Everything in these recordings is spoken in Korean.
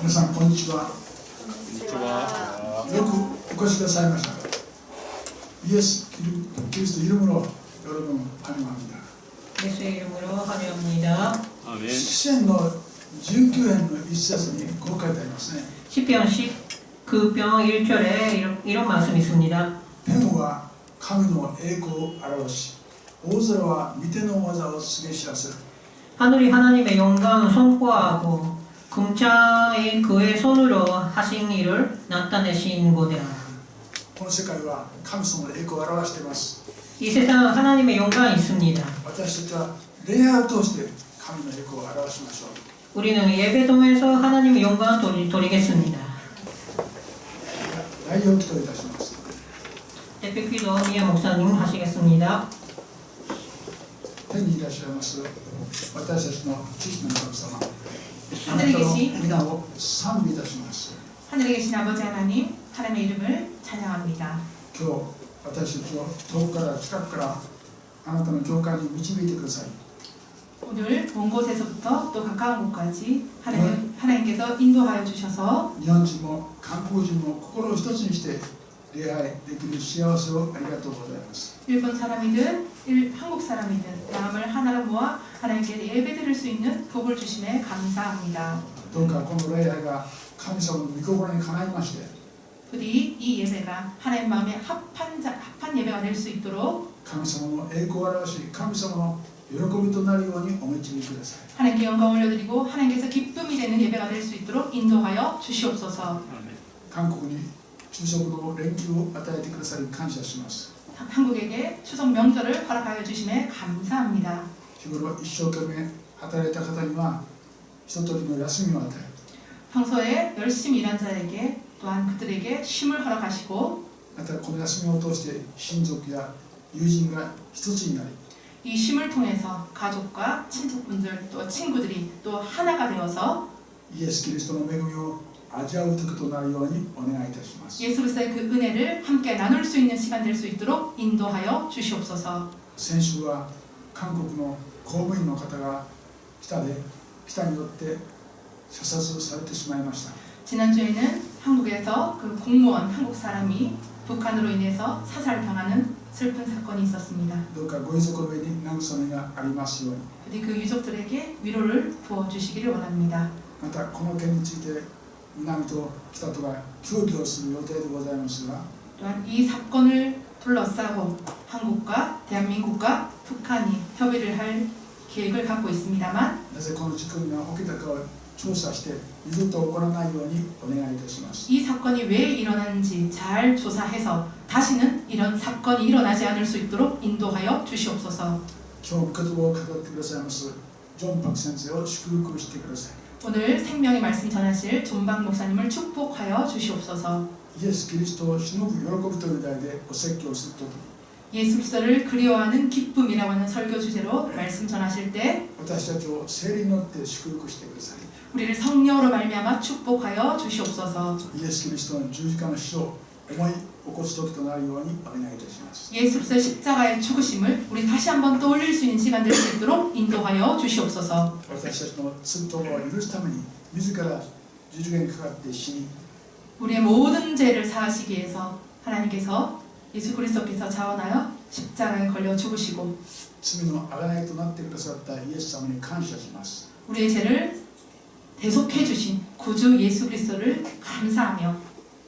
皆さんこんにちは。よくお越しくださいました。イエス・キリスト이름으로 여러분 환영합니다. 예수 이름으로 환영합니다. 아멘. 詩篇の19編の一節にこう書いてありますね。 시편 19편 1절에 이런 말씀이 있습니다. 天は神の栄光を表し、大空は御手の技を告げ知らせる。 하늘이 하나님의 영광을 선포하고 금차의 그의 손으로 하신 일을 나타내신 곳이라. この世界は神様の栄光を表しています。 이 세상은 하나님의 영광이 있습니다. 私たちは礼拝を通して神の栄光を表しましょう。 우리는 예배 통해서 하나님의 영광을 돌리겠습니다. 代表祈祷いたします。 대표 기도 미아 목사님 하시겠습니다. 天にいらっしゃいます私たちの父の神様、あなた 하늘에 の 계신 皆を賛美いたします。 하늘에 계신 아버지 하나님, 하나님의 이름을 찬양합니다. 今日私たちを遠くから近くからあなたの教会に導いてください。 오늘 먼 곳에서부터 또 가까운 곳까지 하나님께서 인도하여 주셔서 日本人も韓国人も心を一つにして礼拝できる幸せをありがとうございます。 일본 사람이든 한국 사람이든 마음을 하나로 모아 하나님께 예배드릴 수 있는 복을 주심에 감사합니다. どうかこの礼拝が神様の御心にかないまして、 부디 이 예배가 하나님 마음에 합한 예배가 될 수 있도록 神様の栄光を表し、神様の喜びとなるようにお導きください。 하나님께 영광 올려드리고 하나님께서 기쁨이 되는 예배가 될 수 있도록 인도하여 주시옵소서. 韓国に昼食の連休を与えてくださり感謝します。 한국에게 추석 명절을 허락하여 주심에 감사합니다. 日頃一生懸命働いた方には一通りの休みを与え、 평소에 열심히 일한 자에게 또한 그들에게 쉼을 허락하시고 またこの休みを通して親族や友人が一つになり、 이 쉼을 통해서 가족과 친척분들 또 친구들이 또 하나가 되어서 イエス・キリストの恵みを味わう時となるようにお願いいたします。 예수 그리스도의 그 은혜를 함께 나눌 수 있는 시간 될 수 있도록 인도하여 주시옵소서. 先週は韓国の公務員の方が北によって射殺されてしまいました。 지난주에는 한국에서 그 공무원 한국 사람이 북한으로 인해서 사살당하는 슬픈 사건이 있었습니다. どうかご遺族の上に慰めがありますように。 부디 그 유족들에게 위로를 부어 주시기를 원합니다. またこの件について南と北とが協議をする予定でございますが、 또한 이 사건을 둘러싸고 한국과 대한민국과 북한이 협의를 할 계획을 갖고 있습니다만 なぜこの事故が起きたかを調査して二度と起こらないようにお願いいたします。 이 사건이 왜 일어났는지 잘 조사해서 다시는 이런 사건이 일어나지 않을 수 있도록 인도하여 주시옵소서. 今日御言葉を語ってくださいますジョン・パク先生を祝福してください。 오늘 생명의 말씀 전하실 존박 목사님을 축복하여 주시옵소서. イエス・キリストを忍ぶ喜びという題でお説教するとき、 예수 그리스도를 그리워하는 기쁨이라고 하는 설교 주제로 말씀 전하실 때 私たちを聖霊によって祝福してください。 우리를 성령으로 말미암아 축복하여 주시옵소서. イエス・キリストの十字架の死を思い起こす時となるようにお願いいたします。 예수 그리스도의 십자가의 죽으심을 우리 다시 한번 떠올릴 수 있는 시간 될 수 있도록 인도하여 주시옵소서. 私たちの罪とを許すために自ら十字架にかかって死に、 우리의 모든 죄를 사하시기 위해서 하나님께서 예수 그리스도께서 자원하여 십자가에 걸려 죽으시고 罪の贖いとなってくださったイエス様に感謝します。 우리의 죄를 대속해 주신 구주 예수 그리스도를 감사하며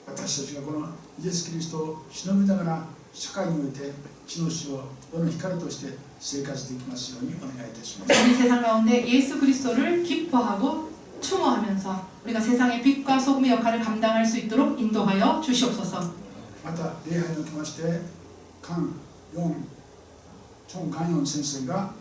私たちがこのイエス・キリストを忍びながら社会において地の死を世の光として生活できますようにお願いいたします。 우리 세상 가운데 예수 그리스도를 기뻐하고 추모하면서 우리가 세상의 빛과 소금의 역할을 감당할 수 있도록 인도하여 주시옵소서. また礼拝におきまして韓チョン・カンヨン先生が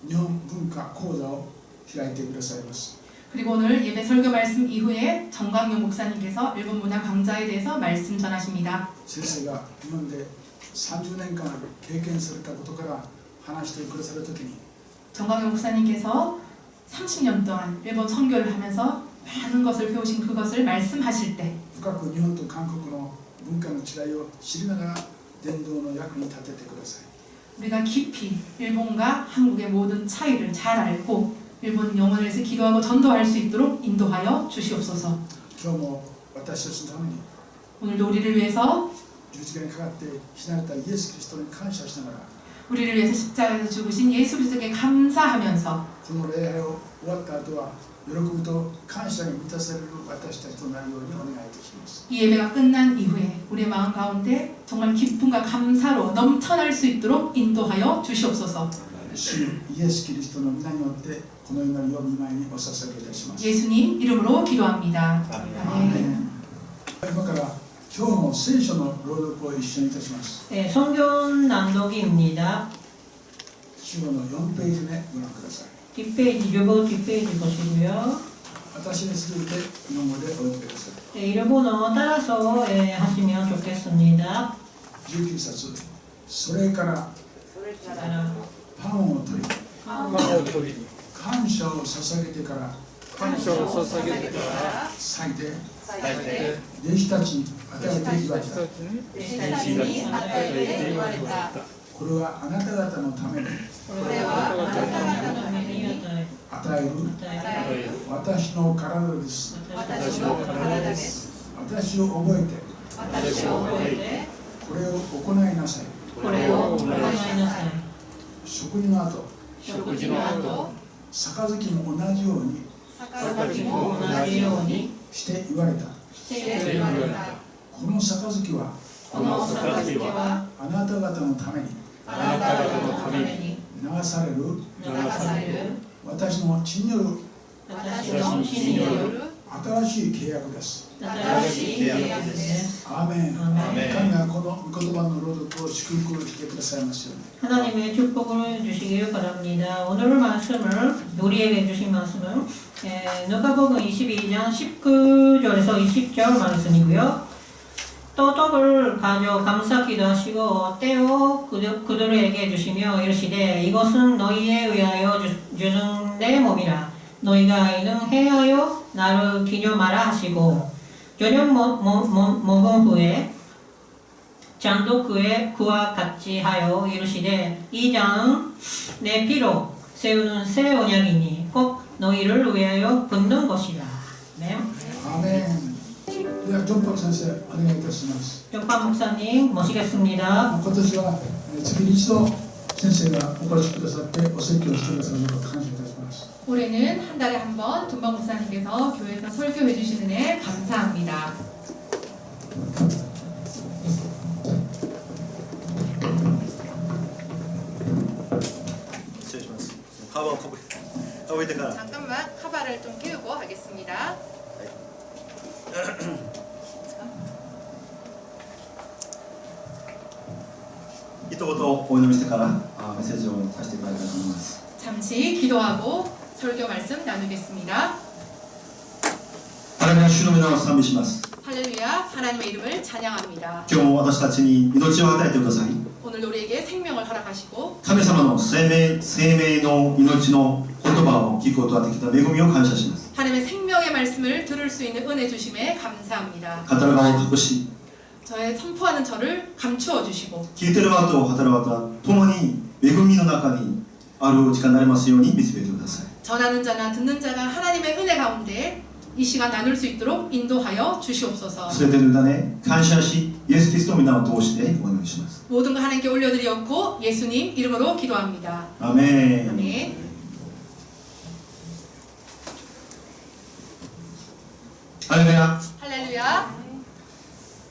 日本文化講座を開いてくださいます。 그리고 오늘 예배 설교 말씀 이후에 정광용 목사님께서 일본 문화 강좌에 대해서 말씀 전하십니다. 先生が日本で30年間経験されたことから話してくださるときに、 정광용 목사님께서 30년 동안 일본 선교를 하면서 많은 것을 배우신 그것을 말씀하실 때 深く日本と韓国の文化の違いを知りながら伝道の役に立ててください。 우리가 깊이 일본과 한국의 모든 차이를 잘 알고 일본 영혼을 위해서 기도하고 전도할 수 있도록 인도하여 주시옵소서. 今日も私たちのために 오늘도 우리를 위해서 十字架にかかって死なれたイエス・キリストに感謝しながら 우리를 위해서 십자가에서 죽으신 예수 그리스도께 감사하면서 この礼拝を終わった後は喜びと感謝に満たされる私たちとなるようにお願いいたします。 이 예배가 끝난 이후에 우리의 마음 가운데 정말 기쁨과 감사로 넘쳐날 수 있도록 인도하여 주시옵소서. 主イエス・キリストの皆によってこのような御前にお捧げいたします。 예수님 이름으로 기도합니다. アーメン。今から今日の聖書の朗読を一緒にいたします。 성경 낭독입니다. 主語の4ページ目ご覧ください。 뒷페이지, 요거 뒷페이지 보시고요. 私に続いて日本語でお読みください。 일본어 따라서 하시면 좋겠습니다. 19節。それからパンを取り、感謝を捧げてから裂いて弟子たちに与えて言われた。これはあなた方のために与える私の体です。私を覚えてこれを行いなさい。食事の後、杯も同じようにして言われた。この杯はあなた方のために流される私の血による新しい契約です。アーメン。神がこの御言葉の朗読を祝福してくださいますように。 하나님의 축복을 주시길 바랍니다. 오늘 말씀을 우리에게 주신 말씀은 누가복음 22장 19절에서 20절 말씀이고요. 또 떡을 가져 감사기도 하시고 떼어 그들에게 주시며 이르시되 이것은 너희에 의하여 주는 내 몸이라. 너희가 이는 행하여 나를 기념하라 하시고 저녁 먹은 후에 잔도 그와 같이 하여 이르시되 이 잔은 내 피로 세우는 새 언약이니 꼭 너희를 위하여 붓는 것이라. 네. アーメン。ではジョンパク先生お願いいたします。 정파 목사님 모시겠습니다. 今年は月に一度先生がお越しくださってお説教してくださることを感謝いたします。 올해는 한 달에 한 번 돈방 목사님께서 교회에서 설교해 주시는 애 감사합니다. 失礼します。カバーをかぶってから。 잠깐만 카바를 좀 끼우고 하겠습니다. 一言お祈りしてからメッセージをさせていただきたいと思います。 잠시 기도하고 설교 말씀 나누겠습니다. 하나님의 주의 이름을賛美します。 할렐루야, 하나님의 이름을 찬양합니다. 今日も私たちに命を与えてください。 오늘 우리에게 생명을 허락하시고 神様の生命の命の言葉を聞くことができた恵みを感謝します。 하나님의 생명의 말씀을 들을 수 있는 은혜 주심에 감사합니다. 語る側を託し、 저의 선포하는 저를 감추어 주시고 聞いている側と語る側と共に恵みの中にある時間になりますように導いてください。 전하는 자나 듣는 자가 하나님의 은혜 가운데 이 시간 나눌 수 있도록 인도하여 주시옵소서. すべての種感謝し、イエス・キリストの皆を通してお願いします。 모든 거 하나님께 올려드렸고 예수님 이름으로 기도합니다. アメン。 아멘. ハレルヤ。 할렐루야.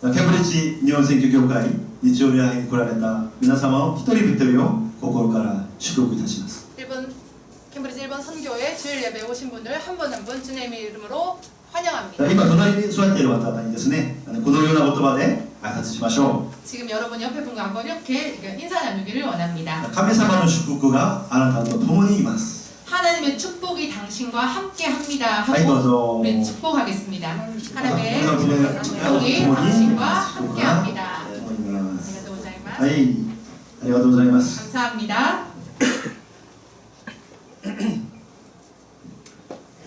ケンブリッジ日本選挙協会日曜礼拝に来られた皆様を一人一人を心から祝福いたします。 캠브리지 1번 선교회 주일 예배 오신 분들 한 분 한 분 주님의 이름으로 환영합니다. 今隣に座っている方にですね、このような言葉で挨拶しましょ 지금 여러분 옆에 분과 한번 이렇게 인사 나누기를 원합니다. う。神様の祝福があなたと共にいます。 하나님의 축복이 당신과 함께합니다. はい、どう 하고 ぞ。 우리 축복하겠습니다. 하나님의 하나님의 축복이 당신과 함께합니다. 共にいます。 감사합니다. はい、ありがとうございます。 감사합니다.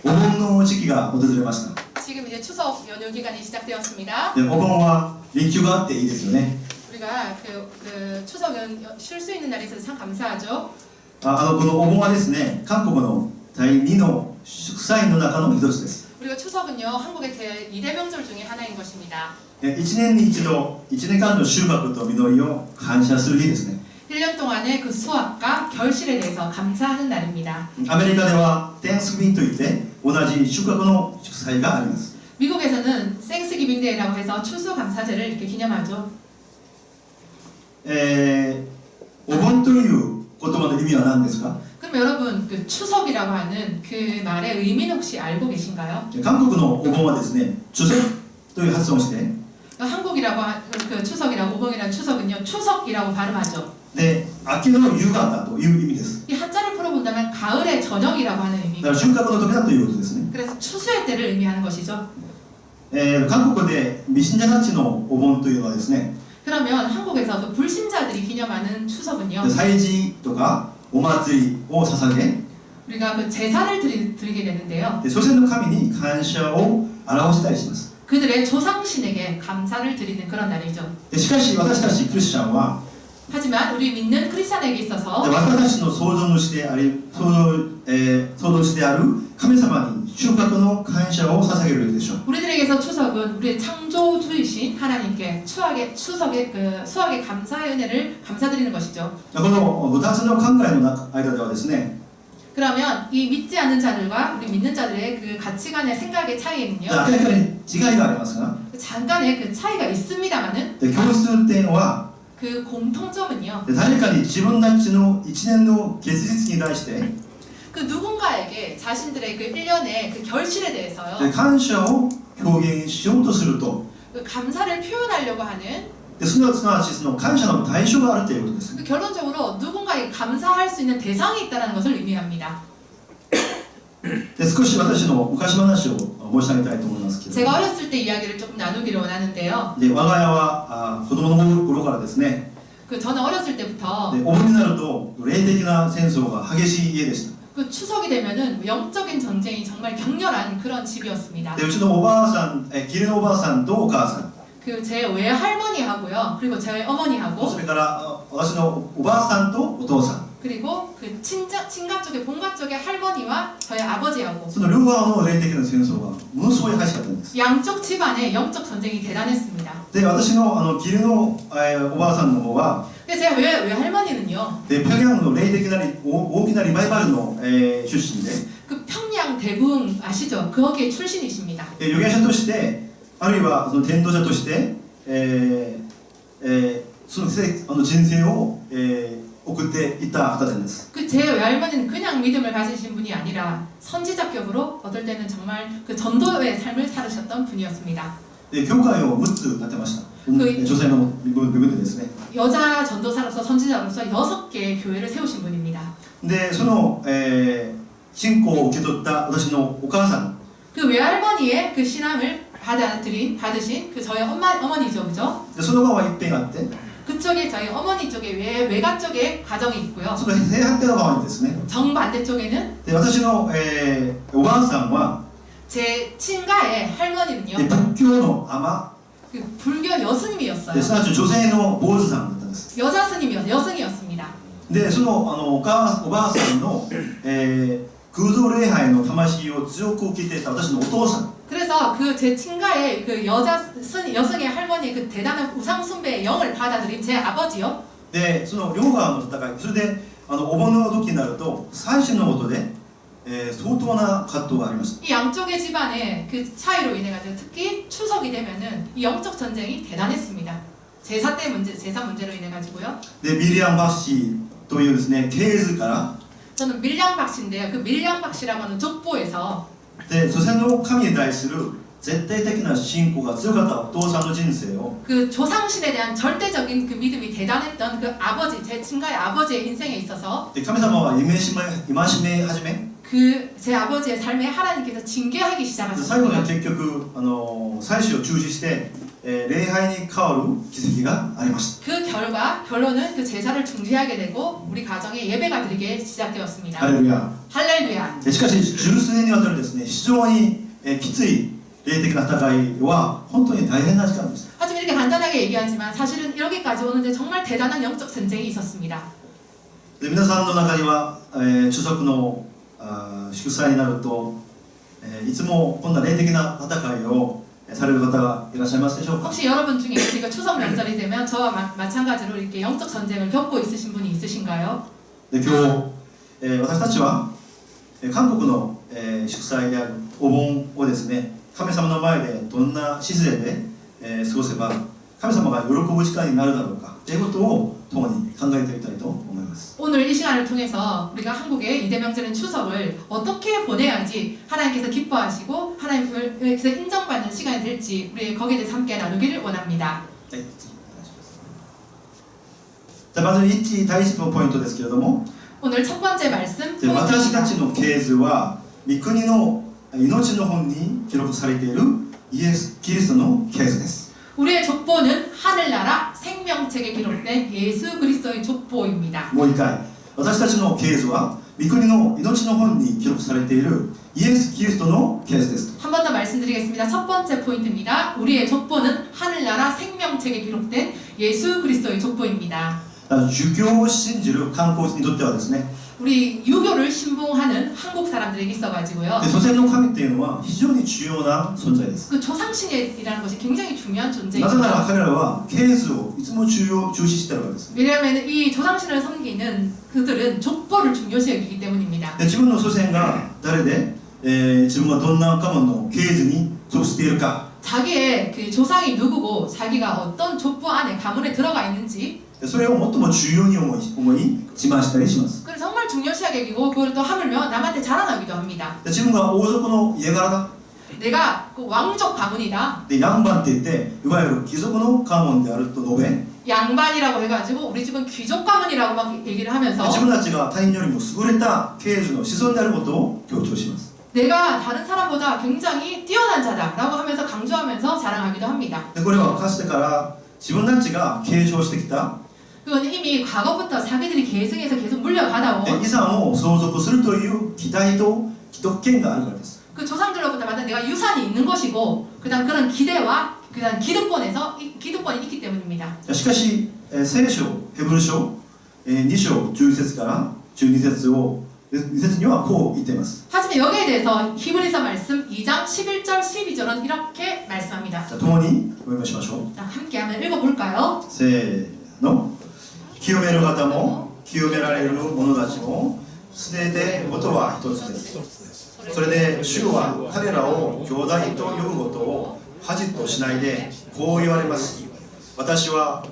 お盆の時期が訪れました。 지금 이제 추석 연휴 기간이 시작되었습니다. でお盆は連休があっていいですよね。 우리가 그 추석 쉴 수 있는 날이 있어서 참 감사하죠. このお盆はですね、韓国の第2の祝祭の中の一つです。 그리고 추석은요 한국의 제2대 명절 중에 하나인 것입니다. 1年に一度、1年間の収穫と実りを感謝する日ですね。 1년 동안의 그 수확과 결실에 대해서 감사하는 날입니다. アメリカではテンスギビンといって同じ収穫の祝祭があります。 미국에서는 생스기빙데이라고 해서 추수감사제를 이렇게 기념하죠. お盆という言葉の意味は何ですか？ 그럼 여러분 그 추석이라고 하는 그 말의 의미는 혹시 알고 계신가요? 韓国のお盆はですね、추석という発音をして、 한국이라고 그 추석이라고 오봉이라는 추석은요 추석이라고 발음하죠. で、秋の夕方という意味です。 이 한자를 풀어본다면 가을의 저녁이라고 하는 だか 의미입니다. ら収穫の時だということですね。 그래서 추수의 때를 의미하는 것이죠. 韓国で未信者たちのお盆というのはですね、 그러면 한국에서 그 불신자들이 기념하는 추석은요 祭事とかお祭りを捧げ、 우리가 그 제사를 드리게 되는데요. で祖先の神に感謝を表したりします。 그들의 조상신에게 감사를 드리는 그런 날이죠. でしかし私たちクリスチャンは 하지만 우리 믿는 크리스찬에게 있어서 私たちの創造主である神様に収穫の感謝を捧げるべきでしょう。 우리들에게서 추석은 우리의 창조주이신 하나님께 수확의 감사의 은혜를 감사드리는 것이죠. この2つの考えの間ではですね、 그러면 이 믿지 않는 자들과 우리 믿는 자들의 그 가치관의 생각의 차이에는요 明らかに違いがありますが、 잠깐의 그 차이가 있습니다만은 共通点は 그 공통점은요 誰かに自分たちの1年の結実に対して 그 누군가에게 자신들의 그 1년의 그 결실에 대해서요 感謝を表現しようとすると、 그 감사를 표현하려고 하는 すなわちその感謝の対象があるということです。 그 결론적으로 누군가에게 감사할 수 있는 대상이 있다는 것을 의미합니다. で少し私の昔話を申し上げたいと思いますけれど 제가 어렸을 때 이야기를 조금 나누기를 원하는데요. で我が家は子供の頃からですね、 그 저는 어렸을 때부터 でお盆になると霊的な戦争が激しい家でした。 그 추석이 되면은 영적인 전쟁이 정말 격렬한 그런 집이었습니다. でうちのおばあさん、義理のおばあさんとお母さん、 그 제 외할머니하고요. 그리고 제 そ 어머니하고 れから私のおばあさんとお父さん、 그리고 그 친가 쪽의 본가 쪽의 할머니와 저희 아버지하고 その両側の霊的な戦争がものすごい激しかったんです。 양쪽 집안의 영적 전쟁이 대단했습니다. で私の義理のおばあさんの方は 근데 제 외할머니는요. で平壌の霊的な大きなリバイバルの出身で、 그 평양 대궁 아시죠? 거기에 출신이십니다. 預言者としてあるいはその伝道者として、その人生を、送っていた方です。 그 제 외할머니는 그냥 믿음을 가지신 분이 아니라 선지자격으로 어떨 때는 정말 그 전도의 삶을 살으셨던 분이었습니다. で教会を6つ建てました。女性の部分でですね。 여자 전도사로서 선지자로서 6개의 교회를 세우신 분입니다. でその、信仰を受け取った私のお母さん、 그 외할머니의 그 신앙을 받으신 그 저희 어머니죠, 그죠? でその側は一辺あって、 그쪽에 저희 어머니 쪽에 외가 쪽에 가정이 있고요. その正反対の側にですね。 정반대 쪽에는 で私の、おばあさんは 제 친가의 할머니는요. で仏教の尼 그 불교 여스님이었어요. ですなわち女性の坊主さんだったんです。 여승이었습니다. でそのおばあさんの、空洞礼拝の魂を強く受けていた私のお父さん、 그래서 그 제 친가의 그 여승의 할머니의 그 대단한 우상 숭배의 영을 받아들인 제 아버지요. でその両側の戦い、それでお盆の時になると祭祀のことで、相当な葛藤がありました。 이 양쪽의 집안의 그 차이로 인해 가지고 특히 추석이 되면은 이 영적 전쟁이 대단했습니다. 제사 문제로 인해 가지고요. でミリアン・バッシーというですね系図から 저는 밀량박씨인데요. 그 밀량박씨라고 하는 족보에서 で祖先の神に対する絶対的な信仰が強かったお父さんの人生を 그 조상신에 대한 절대적인 그 믿음이 대단했던 그 아버지, 제 친가의 아버지의 인생에 있어서 で神様は戒め始め 그 제 아버지의 삶에 하나님께서 징계하기 最後には 시작하셨습니다. 結局祭祀を中止して、礼拝に変わる奇跡がありました。 그 결론은 그 제사를 중지하게 되고 우리 가정에 예배가 드리게 시작되었습니다. ハレルヤ。 할렐루야. しかし十数年にわたるですね非常にきつい霊的な戦いは本当に大変な時間です。 하지만 이렇게 간단하게 얘기하지만 사실은 여기까지 오는데 정말 대단한 영적 전쟁이 있었습니다. で皆さんの中には、chu석の祝祭になると、いつもこんな霊的な戦いをされる方がいらっしゃいますでしょうか。 혹시 여러분 중에 우리가 추석 명절이 되면 저와 마찬가지로 이렇게 영적 전쟁을 겪고 있으신 분이 있으신가요? で今日、私たちは韓国の、祝祭であるお盆をですね、神様の前でどんな姿勢で、過ごせば神様が喜ぶ時間になるだろうかということを共に考えてみたいと思います。 오늘 이 시간을 통해서 우리가 한국의 이대명절인 추석을 어떻게 보내야지 하나님께서 기뻐하시고 하나님께서 인정받는 시간이 될지 우리 거기에 대해서 함께 나누기를 원합니다. はい、次お願いします。じゃあまず第一のポイントですけれども、 오늘 첫 번째 말씀 私た 포인트입니다. ちの系図は御国の命の本に記録されているイエス・キリストの系図です。 우리의 족보는 하늘나라 생명책에 기록된 예수 그리스도의 족보입니다. もう一回、私たちの系図は御国の命の本に記録されているイエス・キリストの系図です。 한 번 더 말씀드리겠습니다. 첫 번째 포인트입니다. 우리의 족보는 하늘나라 생명책에 기록된 예수 그리스도의 족보입니다. 儒教を信じる韓国人にとってはですね、 우리 유교를 신봉하는 한국 사람들에게 있어가지고요. 祖先の神っていうのは非常に重要な存在です。 그 조상신이라는 것이 굉장히 중요한 なぜなら 존재입니다. 彼らは系図をいつも重視しているわけです。 왜냐하면 이 조상신을 섬기는 그들은 족보를 중요시 여기기 때문입니다. で自分の祖先が誰で、自分がどんな家紋の系図に属しているか、 자기의 그 조상이 누구고 자기가 어떤 족보 안에 가문에 들어가 있는지 それを最も重要に思い自慢したりします。 그걸 정말 중요시하게 여기고 그걸 또 하물며 남한테 자랑하기도 합니다. で自分が王族の家柄だ。 내가 그 왕족 가문이다. でヤンバンって言っていわゆる貴族の家紋であると述べ、で 양반이라고 해가지고 우리 집은 귀족 가문이라고 막 얘기를 하면서 自分たちが他人よりも優れた系図の子孫であることを強調します。 내가 다른 사람보다 굉장히 뛰어난 자다라고 하면서 강조하면서 자랑하기도 합니다. でこれはかつてから自分たちが継承してきた 그건 이미 과거부터 자기들이 계승해서 계속 물려받아온 遺産を相続するという期待と既得権があるからです。 그 조상들로부터 받은 내가 유산이 있는 것이고 그다음 그런 기대와 그다음 기득권이 있기 때문입니다. しかし、聖書ヘブル書、2章11節から12節にはこう言っています。 하지만 여기에 대해서 히브리서 말씀 2장 11절 12절은 이렇게 말씀합니다. じゃあ共にお読みしましょう。 자, 함께 한번 읽어볼까요? せーの。清める方も清められる者たちもすべてことは一つです。それで主は彼らを兄弟と呼ぶことを恥としないでこう言われます。私は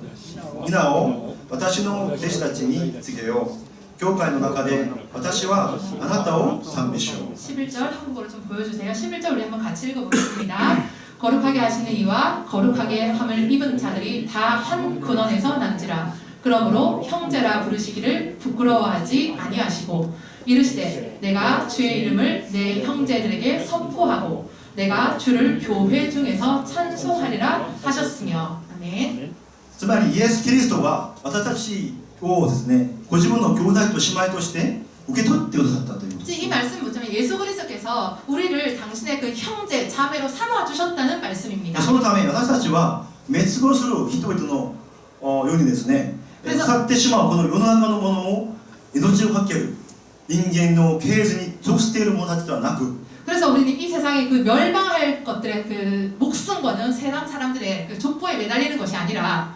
皆を私の弟子たちに告げよう。教会の中で私はあなたを賛美しよう。 11절 한국어로 좀 보여주세요. 11절 우리 한번 같이 읽어보겠습니다. 거룩하게 하시는 이와 거룩하게 함을 입은 자들이 다 한 근원에서 난지라. 그러므로 형제라 부르시기를 부끄러워하지 아니하시고 이르시되 내가 주의 이름을 내 형제들에게 선포하고 내가 주를 교회 중에서 찬송하리라 하셨으며. 아멘. つまりイエス・キリストは私たちをですね、ご自分の兄弟と姉妹として受け取ってくださったということです。 이 말씀은 뭐냐면 예수 그리스도께서 우리를 당신의 그 형제, 자매로 삼아 주셨다는 말씀입니다. そのため私たちは滅亡する人々のようにですね、腐ってしまうこの世の中のものを命をかける人間の系図に属している者たちではなく、 그래서 우리는 이 세상에 그 멸망할 것들의 그 목숨과는 세상 사람들의 그 족보에 매달리는 것이 아니라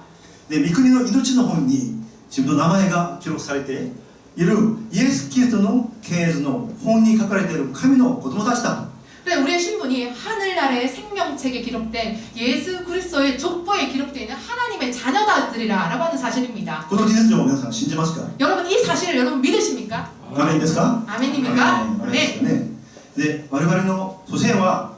で御国の命の本に自分の名前が記録されているイエス・キリストの系図の本に書かれている神の子供たちだ。 그래 우리의 신분이 하늘나라의 생명책에 기록된 예수 그리스도의 족보에 기록되어 있는 하나님의 자녀들이라 라고 하는 사실입니다. この事実を皆さん信じますか？ 여러분 이 사실을 여러분 믿으십니까? アーメンですか？ 아멘입니까? アーメンです 네. よね。で我々の祖先は、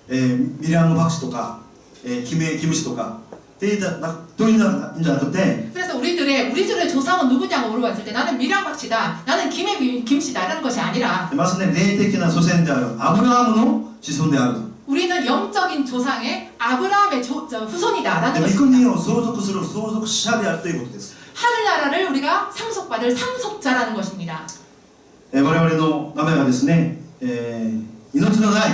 ミリアム博士とか、キム氏とかっていったどういうんじゃなくて、 그래서 우리 집의 조상은 누구냐고 물어봤을 때 나는 미량박씨다, 나는 김씨다 라는 것이 아니라 まずね、霊的な祖先であるアブラハムの子孫である。 우리는 영적인 조상의 아브라함의 후손이다 で 라는 御 것입니다. 国を相続する相続者であるということです。 하늘나라를 우리가 상속받을 상속자라는 것입니다. 我々の名前はですね、命のない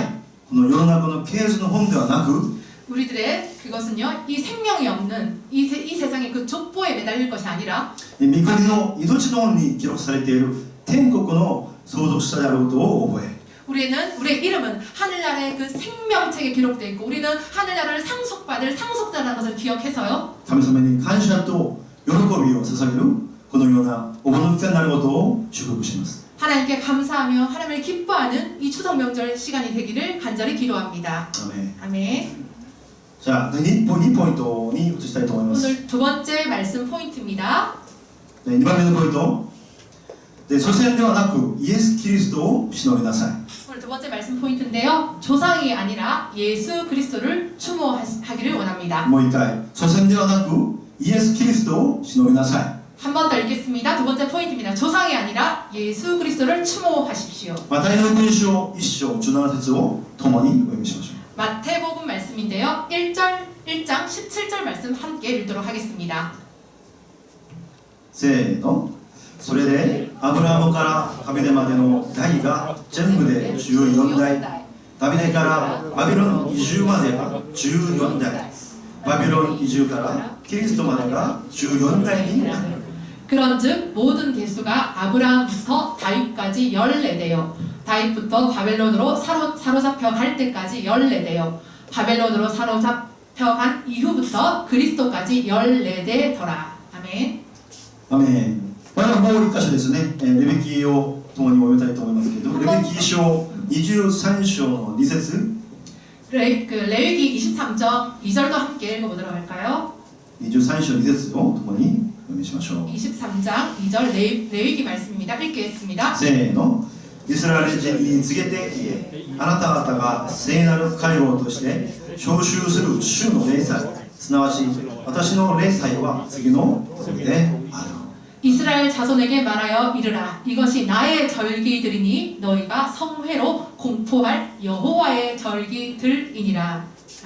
この世の中の系図の本ではなく、 우리들의 그것은요, 이 생명이 없는 이 세상의 그 족보에 매달릴 것이 아니라 御国の命の本に記録されている天国の相続者であることを覚え 우리의 이름은 하늘나라의 그 생명책에 기록되어 있고 우리는 하늘나라를 상속받을 상속자라는 것을 기억해서요. 神様に感謝と喜びを捧げるこのようなお盆の期間になることを祝福します。 하나님께 감사하며 하나님을 기뻐하는 이 추석 명절 시간이 되기를 간절히 기도합니다. アメン 아멘. じゃあ2ポイントに移したいと思います。 오늘 두 번째 말씀 포인트입니다. 2番目のポイントで祖先ではなくイエス・キリストを忍びなさい。 오늘 두 번째 말씀 포인트인데요. 조상이 아니라 예수 그리스도를 추모하기를 원합니다. もう一回祖先ではなくイエス・キリストを忍びなさい。 한 번 더 읽겠습니다. 두 번째 포인트입니다. 조상이 아니라 예수 그리스도를 추모하십시오. マタイの福音書1章17節を共にお読みしましょう。 마태복음 말씀인데요. 1장 17절 말씀 함께 읽도록 하겠습니다. せーの。それでアブラハムからダビデまでの代が全部で14代、ダビデからバビロン移住までが14代、バビロン移住からキリストまでが14代になる。 그런즉 모든 개수가 아브라함부터 다윗까지 14대요. 다윗부터 바벨론으로 사로잡혀 갈 때까지 14대요. 바벨론으로 사로잡혀 간 이후부터 그리스도까지 14대더라. 아멘. アメン。これはもう一箇所ですね。レビキを共に読みたいと思いますけど、レビキ書23章の2節 레위기 23장 2절도 함께 읽어보도록 할까요? 23章2節を共にお読みしましょう。 23장 2절 레위기 말씀입니다. 읽겠습니다. せーの。イスラエル人に告げて言え、あなた方が聖なる会合として召集する主の礼祭、すなわち私の礼祭は次の通りである。 이스라엘 자손에게 말하여 이르라. 이것이 나의 절기들이니 너희가 성회로 공포할 여호와의 절기들이니라.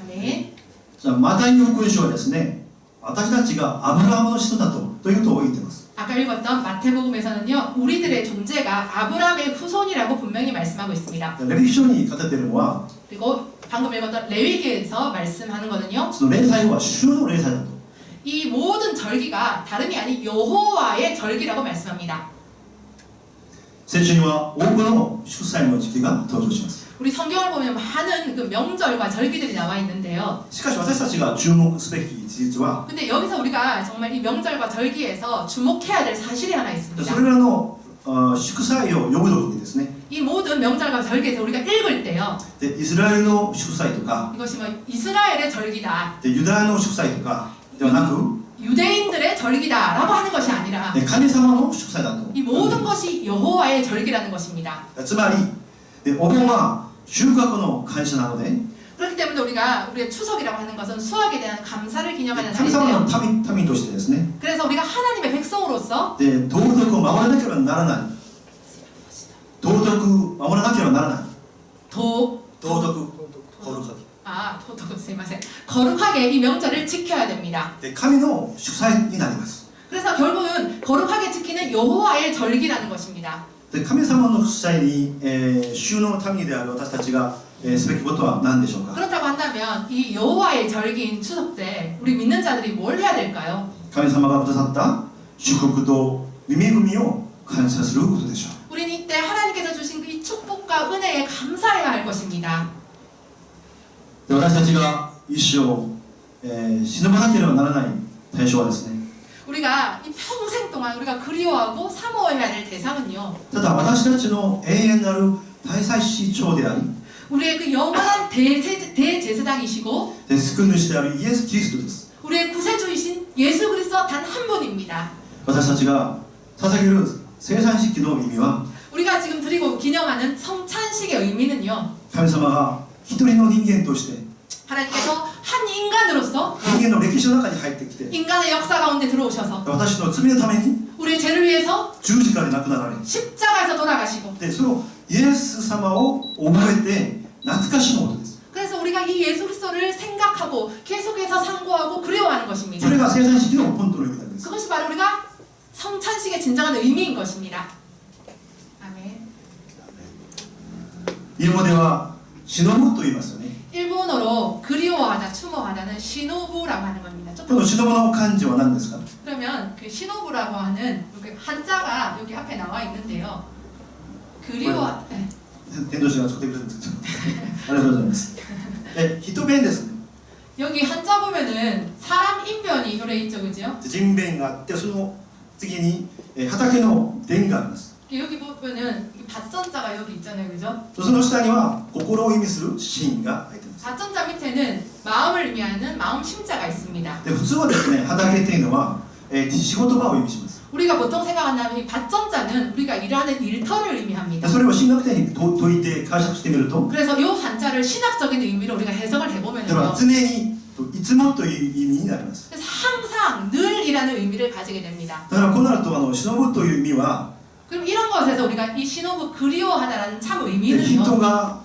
아멘. じゃあマタイの福音書はですね、私たちがアブラハムの子孫だということを言っています。 아까 읽었던 마태복음에서는요. 우리들의 존재가 아브라함의 후손이라고 분명히 말씀하고 있습니다. レビキ書に語っているのは、 그리고 방금 읽었던 레위기에서 말씀하는 거는요. その礼祭は主の礼祭だと。 이 모든 절기가 다름이 아닌 여호와의 절기라고 말씀합니다. 聖書には多くの祝祭の時期が登場します。 우리 성경을 보면 많은 그 명절과 절기들이 나와 있는데요. しかし私たちが注目すべき事実は、 근데 여기서 우리가 정말 이 명절과 절기에서 주목해야 될 사실이 하나 そ 있습니다. れらの祝祭を読むときにですね、 이 모든 명절과 절기에서 우리가 읽을 때요. でイスラエルの祝祭とか、 이것이 뭐 이스라엘의 절기다, でユダヤの祝祭とかではなく、 유대인들의 절기다라고 하는 것이 아니라 で神様の祝祭だと。 이 모든 것이 여호와의 절기라는 것입니다. つまり、でお盆は収穫の感謝なので、 그렇기 때문에 우리의 추석이라고 하는 것은 수확에 대한 감사를 기념하는 神様の 날인데요. 民としてですね、 그래서 우리가 하나님의 백성으로서 で道徳を守らなければならない。道徳を守らなければならない。道徳、거룩하게 이 명절을 지켜야 됩니다. で神の祝祭になります。 그래서 결국은 거룩하게 지키는 여호와의 절기라는 것입니다. で神様の祝祭に、主の民である私たちが、すべきことは何でしょうか。 그렇다고 한다면 이 여호와의 절기인 추석 때 우리 믿는 자들이 뭘 해야 될까요? 神様がくださった祝福と恵みを感謝することでしょう。 우리는 이때 하나님께서 주신 이 축복과 은혜에 감사해야 할 것입니다. で私たちが一生、死なばなければならない対象はですね、 우리가 이 평생 동안 우리가 그리워하고 사모해야 될 대상은요. ただ私たちの永遠なる大祭司長であり、 우리의 그 영원한 대제사장이시고 救い主であるイエス・キリストです。 우리의 구세주이신 예수 그리스도 단 한 분입니다. 私たちが捧げる生産式の意味は、 우리가 지금 드리고 기념하는 성찬식의 의미는요. 神様が一人の人間として 하나님께서 한 인간으로서 人間の歴史の中に入ってきて、 인간의 역사 가운데 들어오셔서 私の罪のために 우리의 죄를 위해서 十字架で亡くなられ、 십자가에서 돌아가시고 でそのイエス様を覚えて懐かしむことです。 그래서 우리가 이 예수 그리스도를 생각하고 계속해서 상고하고 그리워하는 것입니다. それが生産式の本当の意味なんです。 그것이 바로 우리가 성찬식의 진정한 의미인 것입니다. 아멘. 日本語では忍ぶと言いますよね。 일본어로 그리워하다, 추모하다는 시노부라고 하는 겁니다. この忍ぶの漢字は何ですか。 그러면 그 신호부라고 하는 여기 한자가 여기 앞에 나와 있는데요. 그리워 네. 伝道師が作ってくれるんですけどありがとうございます人弁ですね 여기 한자 보면은 사람 인변이 요래 있죠, 그죠? 人弁があってその次に畑の弁があります 여기 보면은 밭전자가 여기 있잖아요, 그죠? その下には心を意味する心が入っています 밭전자 밑에는 마음을 의미하는 마음 심자가 있습니다. で普通はですね畑っていうのは、仕事場を意味します 우리가 보통 생각한다면 이 밭전자는 우리가 일하는 일터를 의미합니다. それを神学的に解いて解釈してみると 그래서 이 한자를 신학적인 의미로 우리가 해석을 だから 해보면요. 常にいつもという意味になります 그래서 항상 늘이라는 의미를 가지게 됩니다. だからこうなると忍ぶという意味は 그럼 이런 것에서 우리가 이 신호부 그리워하다라는 참 人 의미는요. が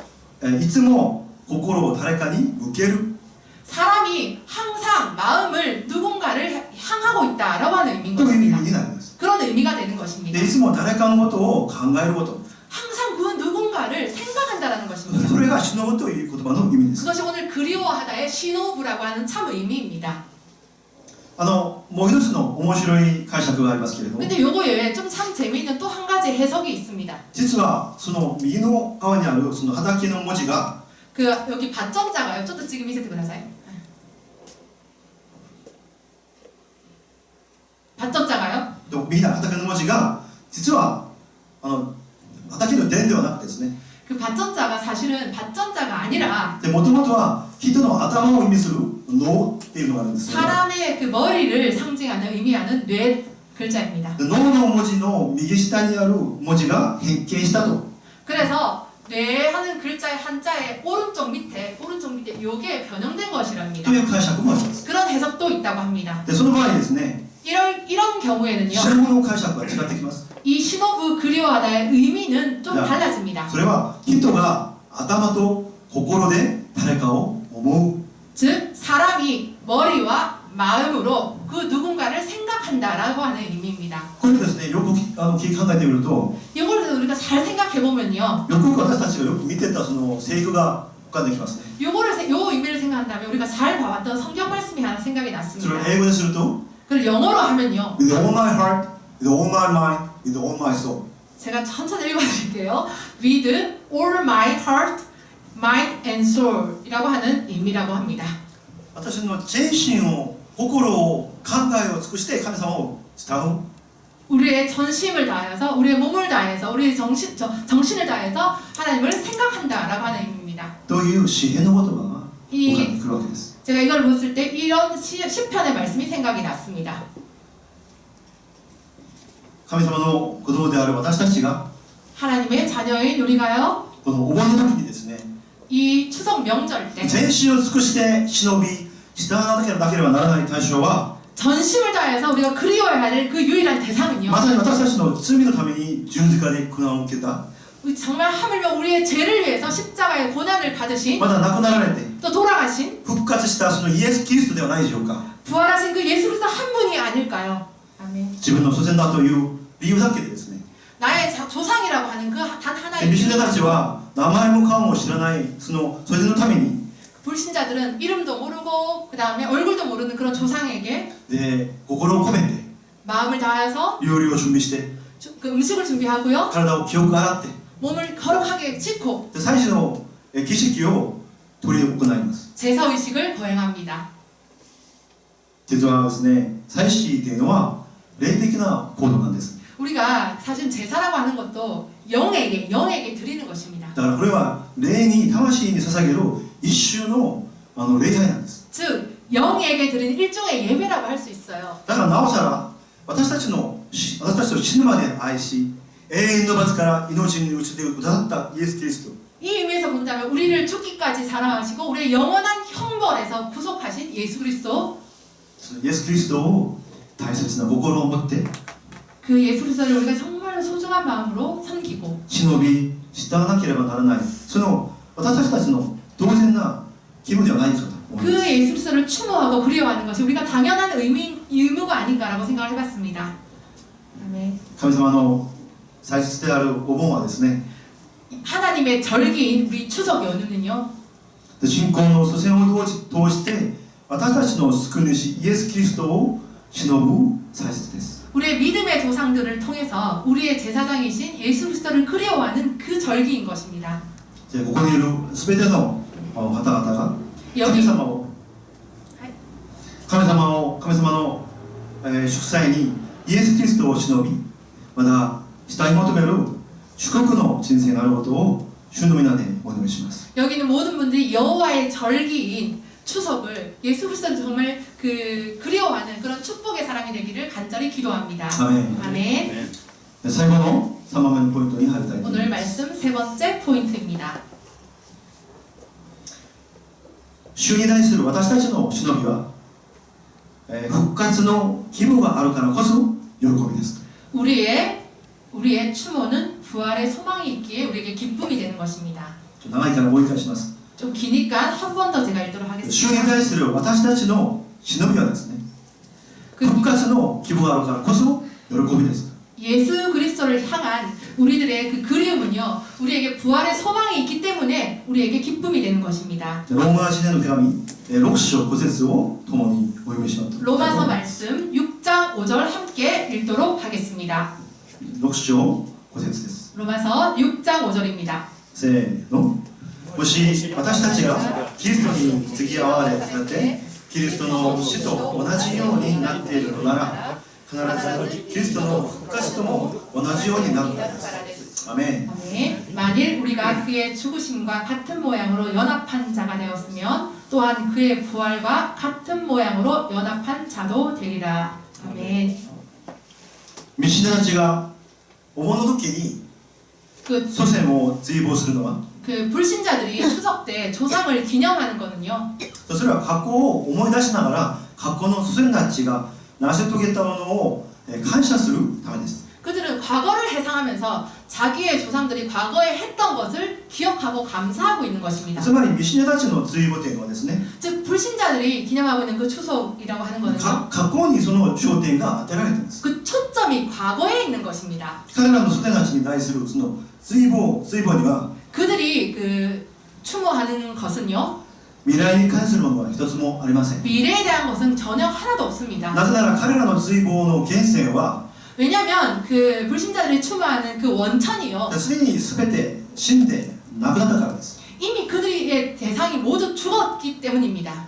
いつも心を誰かに向ける 사람이 항상 마음을 누군가를 향하고 있다라고 하는 의미인 という意 것입니다. 味になります 그런 의미가 되는 で 것입니다. いつも誰かのことを考えること 항상 그 누군가를 생각한다라는 것입니다. それが忍ぶという言葉の意味です 그것이 오늘 그리워하다의 신호부라고 하는 참 의미입니다. もう一つの面白い解釈がありますけれども 근데 요거 외에 좀 참 재미있는 또 한 가지 해석이 있습니다. 実はその右の側にあるその畑の文字が 그 여기 밭전자가요. 좀 더 지금見せてください. 밭전자가요. 右の畑の文字が実は畑の伝ではなくてですね 그 밭전자가 사실은 밭전자가 아니라 もともとは人の頭を意味する脳っていうのがあるんですよね 사람의 그 머리를 상징하는 의미하는 뇌 글자입니다. 脳の文字の右下にある文字が変形したと 그래서 뇌 하는 글자의 한자의 오른쪽 밑에 요게 변형된 と 것이랍니다. いう解釈もあります 그런 해석도 있다고 합니다. でその場合ですね 이런 경우에는요. 信号の解釈が違ってきます 이 신호부 그리워하다의 의미는 좀 야. 달라집니다. それは人が頭と心で誰かを思う 즉 사람이 머리와 마음으로 그 누군가를 생각한다라고 하는 의미입니다. これですねよく考えてみると 이걸 우리가 잘 생각해 보면요. よく私たちがよく見てたその聖句が浮かんできますね 요 의미를 생각한다면 우리가 잘 봐왔던 성경 말씀이 하나 생각이 それを 났습니다. 英語ですると 그걸 영어로 하면요. With all my heart, with all my mind, with all my soul 제가 천천히 읽어드릴게요. With all my heart, mind and soul 이라고 하는 의미라고 합니다. 私の全身を心を考えを尽くして神様を慕う 우리의 전심을 다해서 우리의 몸을 다해서 우리의 정신을 다해서 하나님을 생각한다라고 하는 의미입니다. という詩篇の言葉が浮かんでくるわけです 제가 이걸 봤을 때 이런 시편의 말씀이 생각이 났습니다. 神様の子供である私たちが 하나님의 자녀인 우리가요. このお盆の時にですね 이 추석 명절 때 全身を尽くして忍び従わなければならない対象は 전심을 다해서 우리가 그리워야 할 그 유일한 대상은요. まさに私たちの罪のために十字架で苦難を受けた 정말 하물며 우리의 죄를 위해서 십자가의 고난을 받으신 まだ亡くなられて 또 돌아가신 復活したそのイエス・キリストではないでしょうか 부활하신 그 예수 그리스도 한 분이 아닐까요? 아멘. 自分の祖先だという理由だけでですね 나의 조상이라고 하는 그 단 で 하나의 見信者たちは名前も顔も知らないその祖先のために 불신자들은 이름도 모르고 그 다음에 얼굴도 모르는 그런 조상에게 で心を込めて 마음을 다해서 料理を準備して 그 음식을 준비하고요. 体を清く洗って 몸을 거룩하게 씻고 で祭司の儀式を執り行います 제사 의식을 거행합니다. 実はですね祭司というのは霊的な行動なんです 우리가 사실 제사라고 하는 것도 영에게 드리는 것입니다. だからこれは霊に魂に捧げる一種の礼拝なんです 즉 영에게 드리는 일종의 예배라고 할 수 있어요. だからなおさら私たちを死ぬまで愛し永遠の罰から命に移ってくださったイエス・キリスト 이 의미에서 본다면 우리를 죽기까지 사랑하시고 우리의 영원한 형벌에서 구속하신 예수 그리스도 そのイエス・キリストを大切な心を持って 그 예수 그리스도를 우리가 정말 소중한 마음으로 섬기고 忍び従わなければならないその私たちの当然な義務ではないかと思い 그 ます 예수 그리스도를 추모하고 그리워하는 것이 우리가 당연한 의무가 아닌가라고 생각을 해봤습니다. 아멘. 神様の祭日であるお盆はですね 하나님의 절기인 우리 추석 연휴는요. 信仰の祖先を通して私たちの救い主イエス・キリストを忍ぶ祭節です。 우리의 믿음의 조상들을 통해서 우리의 제사장이신 예수 그리스도를 그리워하는 그 절기인 것입니다. ここにいるすべての方々が神様を祝祭にイエス・キリストを忍び、また慕い求める祝福の人生になることを主の皆でお祈りします。 여기 있는 모든 분들이 여호와의 절기인 추석을 예수 그리스도를 정말 그리워하는 그런 축복의 사람이 되기를 간절히 기도합니다. 아멘. 아멘. 最後の3番目のポイントに入りたいと思い 오늘 ます。 말씀 세 번째 포인트입니다. 主に対する私たちの忍びは、復活の希望があるからこそ喜びです。 우리의 추모는 부활의 소망이 있기에 우리에게 기쁨이 되는 것입니다. 長いからもう一回します。 좀 기니까 한 번 더 제가 읽도록 主に 하겠습니다. 対する私たちの忍びはですね、 그 復活の希望があるからこそ喜びです。 예수 그리스도를 향한 우리들의 그 그리움은요, 우리에게 부활의 소망이 있기 때문에 우리에게 기쁨이 되는 것입니다. ローマ人への手紙6章5節を共にお読みします。 로마서 말씀 6장 5절 함께 읽도록 하겠습니다. 6章5節です。 로마서 6장 5절입니다. せーの。もし私たちがキリストに継ぎ合われてキリストの死と同じようになっているのなら必ずキリストの復活とも同じようになるのです。アメン。 아멘. 만일 우리가 그의 죽으심과 같은 모양으로 연합한 자가 되었으면 또한 그의 부활과 같은 모양으로 연합한 자도 되리라. 아멘. 道人たちがお盆の時に 그 祖先を追悼するのは 그 불신자들이 추석 때 조상을 기념하는 거는요. それは過去を思い出しながら過去の祖先たちが成し遂げたものを感謝するためです。 그들은 과거를 회상하면서 자기의 조상들이 과거에 했던 것을 기억하고 감사하고 있는 것입니다. つまり道人たちの追悼というのはですね、 즉 불신자들이 기념하고 있는 그 추석이라고 하는 거는요. 過去にその焦点が当てられています。 그 초점이 과거에 있는 것입니다. 彼らの祖先たちに対するその追悼には 그들이 그 추모하는 것은요. 未来に関するものは一つもありません。 미래에 대한 것은 전혀 하나도 없습니다. なぜなら彼らの追悼の源泉は 왜냐하면 그 불신자들이 추모하는 그 원천이요. すでに全て死んで亡くなったからです。 이미 그들의 대상이 모두 죽었기 때문입니다.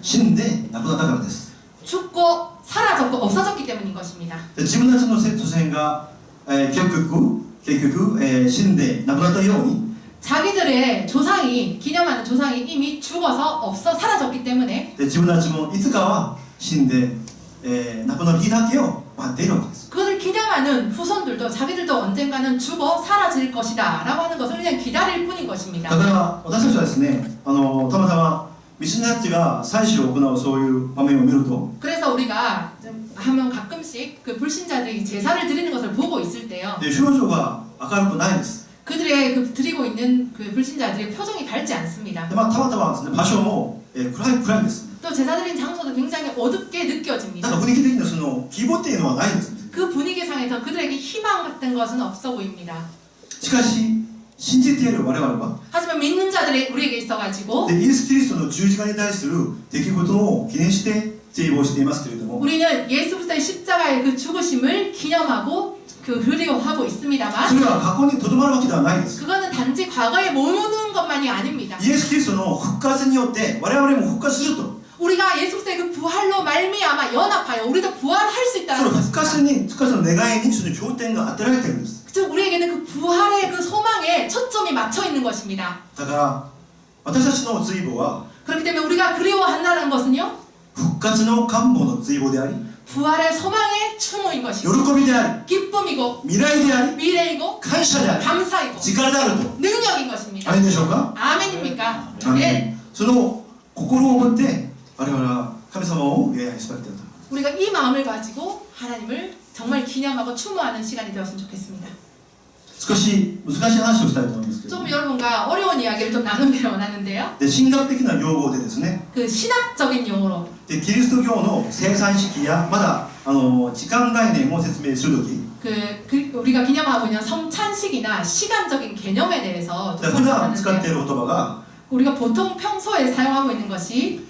死んで亡くなったからです。 죽고 사라졌고 없어졌기 때문인 것입니다. 自分たちの祖先が、結局、死んで亡くなったように 자기들의 조상이 기념하는 조상이 이미 죽어서 없어 사라졌기 때문에 自分たちもいつかは死んで、亡くなる日だけを待っているわけです。 그것을 기념하는 후손들도 자기들도 언젠가는 죽어 사라질 것이다 라고 하는 것을 그냥 기다릴 뿐인 것입니다. だから私たちはですね、たまたま道のたちが祭祀を行うそういう場面を見ると 그래서 우리가 좀 하면 가끔씩 그 불신자들이 제사를 드리는 것을 보고 있을 때요. 表情が明るくないです。 그들의 그 드리고 있는 그 불신자들의 표정이 밝지 않습니다. でたまたまですね、場所も、暗いんです。 또 제사 드린 장소도 굉장히 어둡게 なん 느껴집니다. か雰囲気的にその希望っていうのはないんです。 그 분위기상에서 그들에게 희망 같은 것은 없어 보입니다. しかし信じている我々は 하지만 믿는 자들이 우리에게 있어가지고 イエス・キリストの十字架に対する出来事を記念して追悼していますけれども 우리는 예수 그리스도의 십자가의 그 죽으심을 기념하고 그 그리워하고 そ 있습니다만 れは過去にとどまるわけではないです。 그거는 단지 과거에 머무는 것만이 아닙니다. イエス・キリストの復活によって我々も復活すると 우리가 예수 그리스도의 그 부활로 말미암아 연합하여 우리도 부활할 수 そ 있다는 の復 것입니다. 活の願いにその焦点が当てられているんです。 즉 우리에게는 그 부활의 그 소망에 초점이 맞춰 있는 것입니다. だから私たちの追悼は 그렇기 때문에 우리가 그리워한다는 것은요 復活の願望の追悼であり 부활의 소망의 추모인 喜 것입니다. びであり 기쁨이고 未来であり 미래이고 感謝であり 감사이고 力であると 능력인 것입니다. あれでしょうか。 아멘입니까? アメ 네. ン。その心を持って我々は神様を礼拝しなければ。 우리가 이 마음을 가지고 하나님을 정말 기념하고 추모하는 시간이 되었으면 좋겠습니다. 少し難しい話をしたいと思うんですけど、 조금 여러분과 어려운 이야기를 좀 나누기를 원하는데요. で神学的な用語でですね、 그 신학적인 용어로 でキリスト教の生産式やまだ時間概念を説明するとき、 우리가 기념하고 있는 성찬식이나 시간적인 개념에 대해서 좀 普段使ってい 설명하는데요. る言葉が 우리가 보통 평소에 사용하고 있는 것이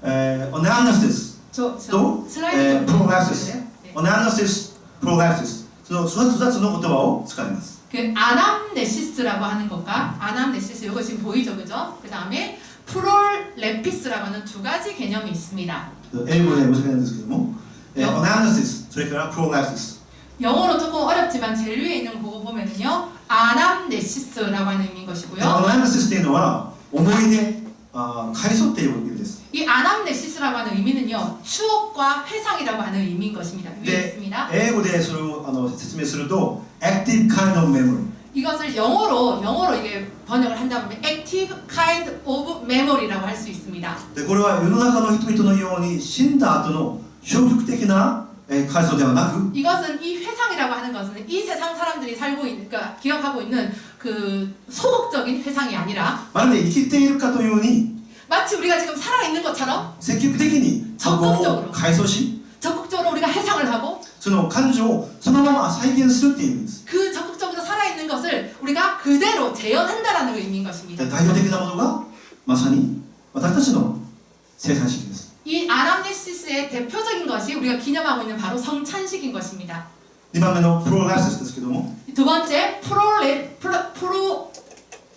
オネアナスです。と 슬라이드プロラクシス 네. アナシスプロラクシスその2つの言葉を使います 그 아남네시스라고 하는 것과 아남네시스 이거 지금 보이죠, 그죠? 그 다음에 프롤레피스라고 하는 두 가지 개념이 있습니다. 英語で難しいんですけどもアナシスそれからプロラクシス 영어로 조금 어렵지만 제일 위에 있는 거 보면은요, 아남네시스라고 하는 의미인 것이고요. アナシスというのは思い出回想っていう意味です 이 아남네시스라고 하는 의미는요, 추억과 회상이라고 하는 의미인 것입니다. 위에 で 있습니다. 英語でそれを説明すると active kind of memory 이것을 영어로 이게 번역을 한다면 active kind of memory라고 할 수 있습니다. でこれは世の中の人々のように死んだ後の消極的な回想ではなく 이것은 이 회상이라고 하는 것은 이 세상 사람들이 살고 있는, 그러니까 기억하고 있는 그 소극적인 회상이 아니라 まるで生きているかのように 마치 우리가 지금 살아 있는 것처럼 積極的に過去を回想し 적극적으로 우리가 회상을 하고 その感情をそのまま再現するっていう意味です 그 적극적으로 살아 있는 것을 우리가 그대로 재현한다라는 의미인 것입니다. 代表的なものがまさに私たちの生産式です 이 아남네시스의 대표적인 것이 우리가 기념하고 있는 바로 성찬식인 것입니다. 2番目のプロラクシスですけども 두 번째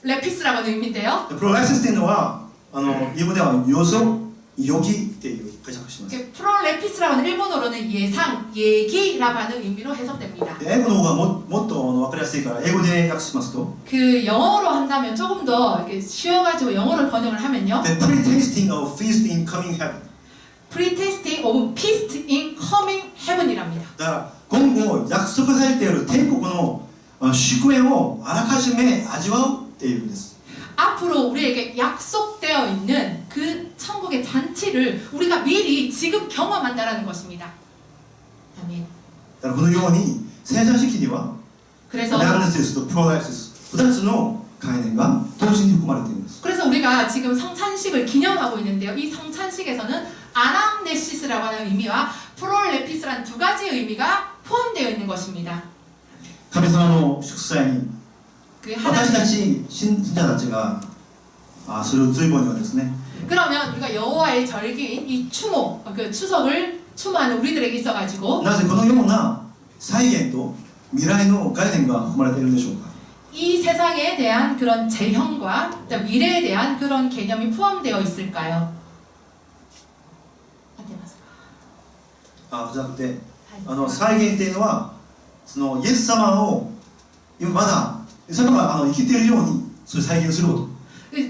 프로레피스라고 하는 의미인데요. プロラクシスっていうのは英語では予想予期っていう解釈をします 프로레피스라고 하는 일본어로는 예상, 얘기라고 하는 의미로 해석됩니다. で英語の方がもっと分かりやすいから英語で訳しますと 그 영어로 한다면 조금 더 이렇게 쉬워가지고 영어로 번역을 하면요. The pre-tasting of feast in coming heaven Pre-tasting of feast in coming heaven이랍니다. だから今後約束されている天国の祝宴をあらかじめ味わうっていうんです 앞으로 우리에게 약속되어 있는 그 천국의 잔치를 우리가 미리 지금 경험한다라는 것입니다. 아멘. だからこのように生産式には 그래서 アナリシスとプロラクシス2つの概念が同時に含まれているんです 그래서 우리가 지금 성찬식을 기념하고 있는데요. 이 성찬식에서는 아남네시스라고 하는 의미와 프롤레피스라는 두 가지 의미가 포함되어 있는 것입니다. 神様の祝祭に 그 私た 하나님 ち信者たちがする追悼にはですね 그러면 우리가 여호와의 절기인 이 추모, 그 추석을 추모하는 우리들에게 있어가지고 なぜこのような再現と未来の概念が含まれているんでしょうか 이 세상에 대한 그런 재현과 미래에 대한 그런 개념이 포함되어 있을까요? じゃなくて再現っていうのはそのイエス様を今まだイエス様が生きているようにそれ再現すること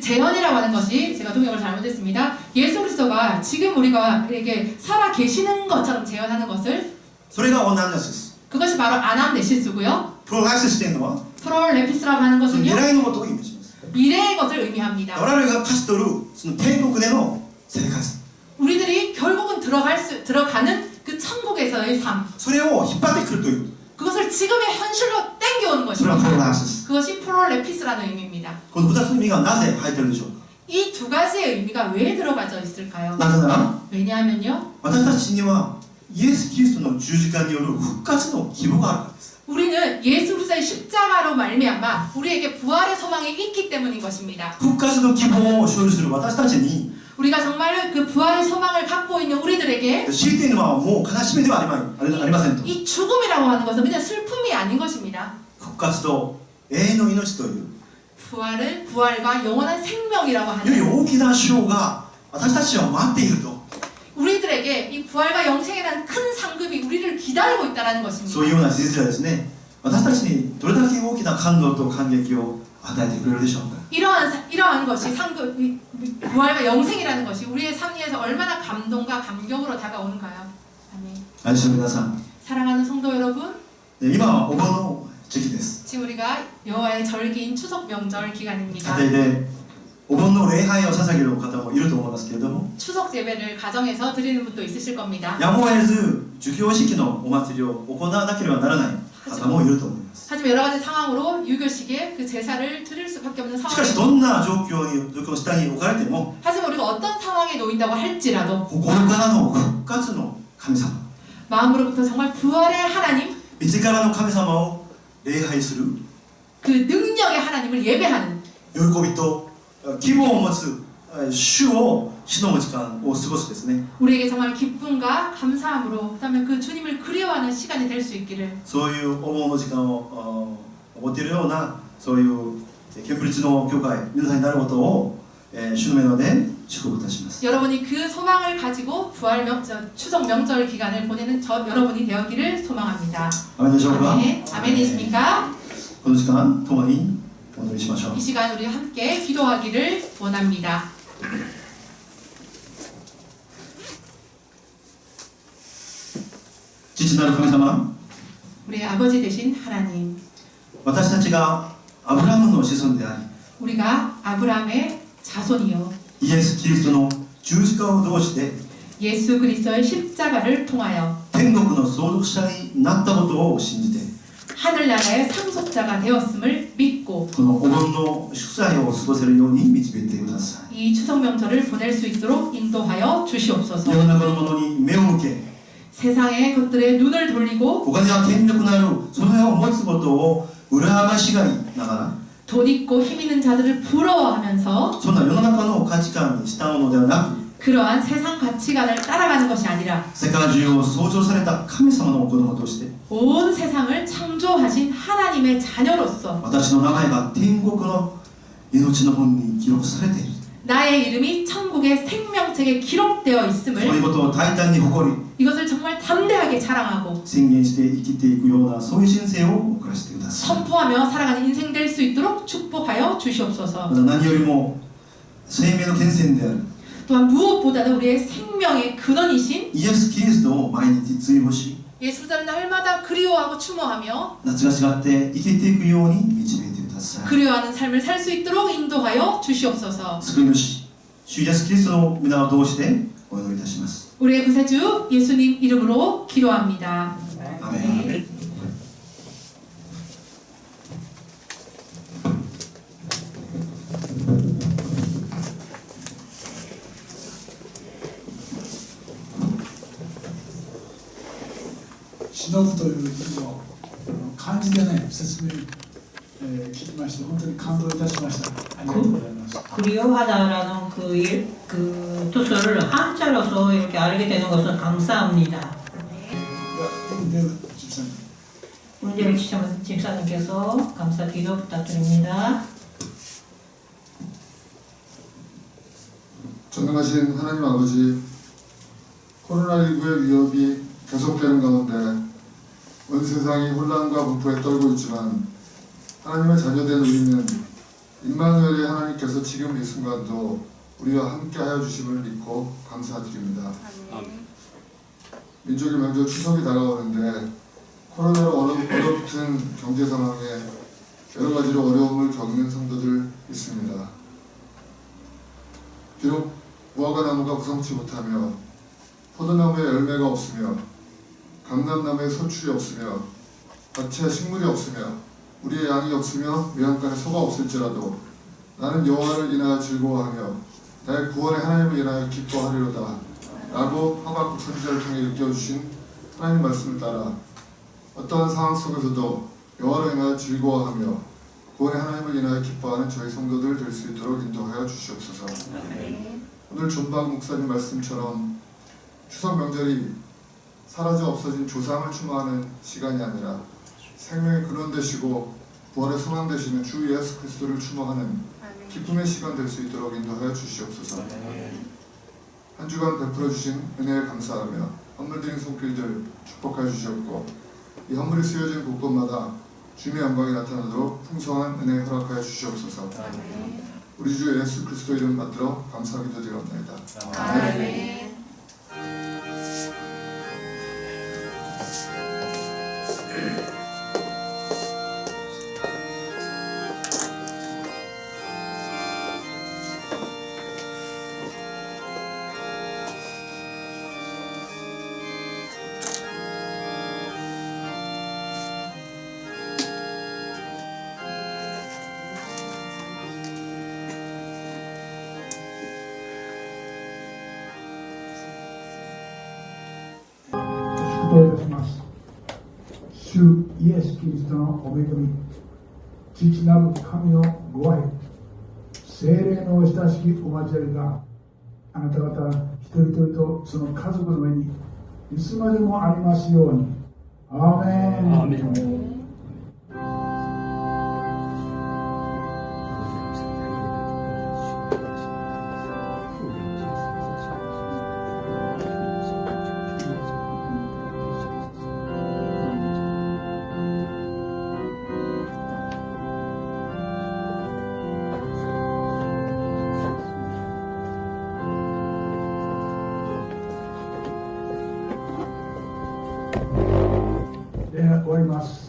재현이라고 하는 것이 제가 동역을 잘못했습니다. 예수 그리스도가 지금 우리가 이렇게 살아 계시는 것처럼 재현하는 것을 それがオナンネスです 그것이 바로 아남네시스고요. プロラクシスっていうのは 프롤레피스라고 하는 その未 것은요 来のことを意味します 미래의 것을 의미합니다. 我々が勝ち取るその天国での生活 우리들이 결국은 들어가는 그 천국에서의 삶 それを引っ張ってくるという 그것을 지금의 현실로 땡겨오는 それはプロ 것입니다. ラクシス 그것이 프롤레피스라는 의미입니다. この2つの意味がなぜ入っているでしょうか 이 두 가지의 의미가 왜 들어가져 있을까요? なぜなら 왜냐하면요 私たちにはイエス・キリストの十字架による復活の希望があるからです 우리는 예수 그리스도의 십자가로 말미암아 우리에게 부활의 소망이 있기 때문인 것입니다. 復活の希望を所有する私たちに 우리가 정말 그 부활의 소망을 갖고 있는 우리들에게 死っていうのはもう悲しみではありませんと 이 죽음이라고 하는 것은 그냥 슬픔이 아닌 것입니다. 復活と永遠の命という 부활과 영원한 생명이라고 より 하는 大きな賞が私たちを待っていると 우리들에게 이 부활과 영생이라는 큰 상급이 우리를 기다리고 있다는 そう 것입니다. いうような事実がですね私たちにどれだけ大きな感動と感激を与えてくれるでしょうか 이러한 것이 상급, 부활과 영생이라는 것이 우리의 삶에서 얼마나 감동과 감격으로 다가오는가요? 아멘. 愛する皆さん 사랑하는 성도 여러분, 今はお盆の時期です 지금 우리가 여호와의 절기인 추석 명절 기간입니다. 家庭でお盆の礼拝を捧げる方もいると思いますけれども 추석 예배를 가정에서 드리는 분도 있으실 겁니다. やむを得ず儒教式のお祭りを行わなければならない方もいると思います 하지만 여러 가지 상황으로 유교식에 그 제사를 드릴 수밖에 없는 しかし 상황이 どんな状況の下に置かれても 하지만 우리가 어떤 상황에 놓인다고 할지라도 心からの復活の神様 마음으로부터 정말 부활의 하나님, 自らの神様を礼拝する 그 능력의 하나님을 예배하는 喜びと希望を持つ主を忍ぶ時間を過ごすですね。 우리에게 정말 기쁨과 감사함으로 그다음에 그 주님을 그리워하는 시간이 될 수 있기를 そういう思うの時間を持っているようなそういうケンブリッジの教会皆さんになることを、主の目ので祝福いたします。 여러분이 그 소망을 가지고 추석 명절 기간을 보내는 여러분이 되었기를 소망합니다. アメンでしょうか。 아멘. 아멘이십니까? この時間共にお祈りしましょう。 이 시간 우리 함께 기도하기를 원합니다. 父なる神様、 우리의 아버지 되신 하나님, 私たちがアブラムの子孫であ 우리가 아브라함의 자손이요 り、イエス・キリストの十字架を通して 예수 그리스도의 십자가를 통하여 天国の相続者になったことを信じて、 하늘나라의 상속자가 되었음을 믿고 このお盆の祝祭を過ごせるように導いてくださ 이 추석 명절을 보낼 수 있도록 인도하여 い。 주시옵소서. 世の中のものに目を向け、 세상의 것들에 눈을 돌리고 お金や権力のあるその世を持つことを羨ましがりながら、 돈 있고 힘 있는 자들을 부러워하면서 そんな世の中の価値観に従うのではなく、 그러한 세상 가치관을 따라가는 것이 아니라 世界中を創造された神様の子供として、 온 세상을 창조하신 하나님의 자녀로서 私の名前が天国の命の本に記録されている。 나의 이름이 천국의 생명책에 기록되어 そういう 있음을 ことを大胆に誇り、 이것을 정말 담대하게 자랑하고 宣言して生きていくようなそういう人生を送らせてください。 선포하며 살아가는 인생 될 수 있도록 축복하여 주시옵소서. また何よりも生命の源泉である 또한 무엇보다도 우리의 생명의 근원이신 イエス・キリストを毎日追放し、 예수를 날마다 그리워하고 추모하며 夏が違って生きていくように導いてください。 그리워하는 삶을 살 수 있도록 인도하여 주시옵소서. 救い主、主イエス・キリストの皆を通してお祈りいたします。 우리의 구세주 예수님 이름으로 기도합니다. アメン。 네.忍ぶという意味を漢字でね説明、聞きまして本当に感動いたしました。ありがとうございます。 그리워하다라는 그 뜻을 한자로서 이렇게 알게 되는 것은 감사합니다. 문재일 집사님께서 감사 기도 부탁드립니다. 전능하신 하나님 아버지, 코로나19의 위협이 계속되는 가운데 온 세상이 혼란과 공포에 떨고 있지만 하나님의 자녀된 우리는 임마누엘의 하나님께서 지금 이 순간도 우리와 함께하여 주심을 믿고 감사드립니다. 민족의 명절 추석이 다가오는데 코로나로 얼어붙은 경제 상황에 여러 가지로 어려움을 겪는 성도들 있습니다. 비록 무화과나무가 구성치 못하며 포도나무에 열매가 없으며 감람나무에 소출이 없으며 밭에 식물이 없으며 우리의 양이 없으며 외양간에 소가 없을지라도 나는 여호와를 인하여 즐거워하며 나의 구원의 하나님을 인하여 기뻐하리로다 라고 하박국 선지자를 통해 일깨워주신 하나님 말씀을 따라 어떠한 상황 속에서도 여호와를 인하여 즐거워하며 구원의 하나님을 인하여 기뻐하는 저희 성도들 될 수 있도록 인도하여 주시옵소서. 오늘 존박 목사님 말씀처럼 추석 명절이 사라져 없어진 조상을 추모하는 시간이 아니라 생명의 근원 되시고 부활의 소망 되시는 주 예수 그리스도를 추모하는 기쁨의 시간 될 수 있도록 인도하여 주시옵소서. 한 주간 베풀어 주신 은혜에 감사하며 헌물 드린 손길들 축복하여 주시옵고 이 헌물이 쓰여진 곳곳마다 주님의 영광이 나타나도록 풍성한 은혜 허락하여 주시옵소서. 우리 주 예수 그리스도 이름 받들어 감사 기도드리옵나이다. 아멘. 주 예수 그리스도의 오백음이 지지나무神のご愛聖霊の親しきお交わりがあなた方一人一人とその家族の上にいつまでもありますように。アーメン。アーメン。終わります。